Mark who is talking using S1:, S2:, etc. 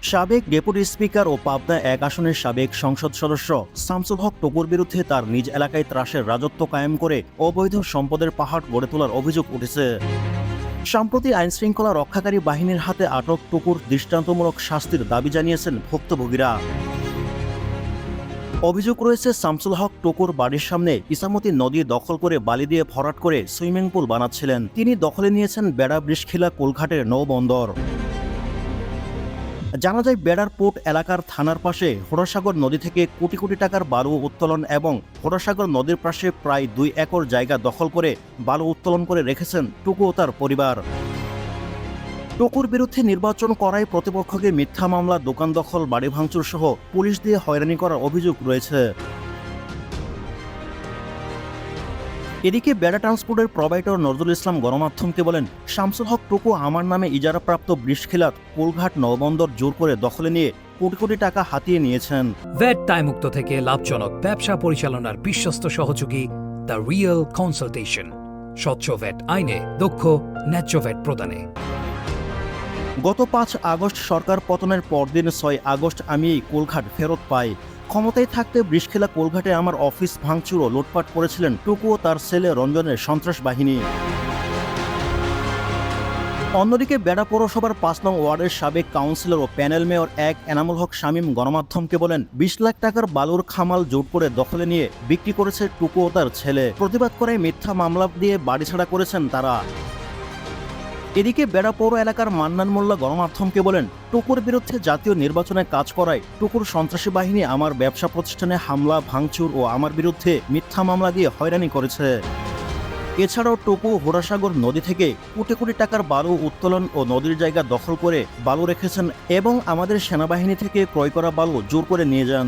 S1: সাবেক deputy speaker ও পাবনা ১ আসনের সাবেক সংসদ সদস্য শামসুল হক টুকুর বিরুদ্ধে তার নিজ এলাকায় ত্রাসের রাজত্ব কায়েম করে অবৈধ সম্পদের পাহাড় গড়ে তোলার অভিযোগ উঠেছে। সম্প্রতি আইনশৃঙ্খলা রক্ষাকারী বাহিনীর হাতে আটক টুকুর দৃষ্টান্তমূলক শাস্তির দাবি জানিয়েছেন ভুক্তভোগীরা। অভিযোগ রয়েছে, শামসুল হক টুকুর বাড়ির সামনে ইসামতি নদী দখল করে বালি দিয়ে ভরাট করে সুইমিং পুল বানাচ্ছিলেন। তিনি দখলে নিয়েছেন বেড়া বৃষখিলা কোলঘাটের নৌবন্দর। জানা যায়, বেড়ার পোর্ট এলাকার থানার পাশে হোরাসাগর নদী থেকে কোটি কোটি টাকার বালু উত্তোলন এবং হোরাসাগর নদীর পাশে প্রায় ২ একর জায়গা দখল করে বালু উত্তোলন করে রেখেছেন টুকু ও তার পরিবার। টুকুর বিরুদ্ধে নির্বাচন করায় প্রতিপক্ষকে মিথ্যা মামলা, দোকান দখল, বাড়ি ভাঙচুর সহ পুলিশ দিয়ে হয়রানি করার অভিযোগ রয়েছে। এদিকে বেড়া ট্রান্সপোর্টের প্রোভাইডার নজরুল ইসলাম গণমাধ্যমকে বলেন, শামসুল হক টুকু আমার নামে ইজারাপ্রাপ্ত বৃষখিলাত কোলঘাট নৌবন্দর জোর করে দখলে নিয়ে কোটি কোটি টাকা হাতিয়ে নিয়েছেন।
S2: ভ্যাট দায়মুক্ত থেকে লাভজনক ব্যবসা পরিচালনার বিশ্বস্ত সহযোগী দ্য রিয়েল কনসালটেশন। স্বচ্ছ ভ্যাট আইনে দক্ষ ন্যায্য ভ্যাট প্রদানে।
S1: গত ৫ আগস্ট সরকার পতনের পরদিন ৬ আগস্ট আমি এই কোলঘাট ফেরত পাই। ক্ষমতায় থাকতে বৃষখিলা কোলঘাটে আমার অফিস ভাঙচুর ও লুটপাট করেছিলেন টুকু ও তার ছেলে রঞ্জনের সন্ত্রাস বাহিনী। অন্যদিকে বেড়া পৌরসভার ৫ নং ওয়ার্ডের সাবেক কাউন্সিলর ও প্যানেল মেয়র ১ এনামুল হক শামীম গণমাধ্যমকে বলেন, ২০ লাখ টাকার বালুর খামাল জোট করে দখলে নিয়ে বিক্রি করেছে টুকু ও তার ছেলে। প্রতিবাদ করে মিথ্যা মামলা দিয়ে বাড়িছাড়া করেছেন তারা। এদিকে বেড়া পৌর এলাকার মান্নান মোল্লা গণমাধ্যমকে বলেন, টুকুর বিরুদ্ধে জাতীয় নির্বাচনে কাজ করায় টুকুর সন্ত্রাসী বাহিনী আমার ব্যবসা প্রতিষ্ঠানে হামলা, ভাঙচুর ও আমার বিরুদ্ধে মিথ্যা মামলা দিয়ে হয়রানি করেছে। এছাড়াও টুকু হোরাসাগর নদী থেকে কোটি কোটি টাকার বালু উত্তোলন ও নদীর জায়গা দখল করে বালু রেখেছেন এবং আমাদের সেনাবাহিনী থেকে ক্রয় করা বালু জোর করে নিয়ে যান।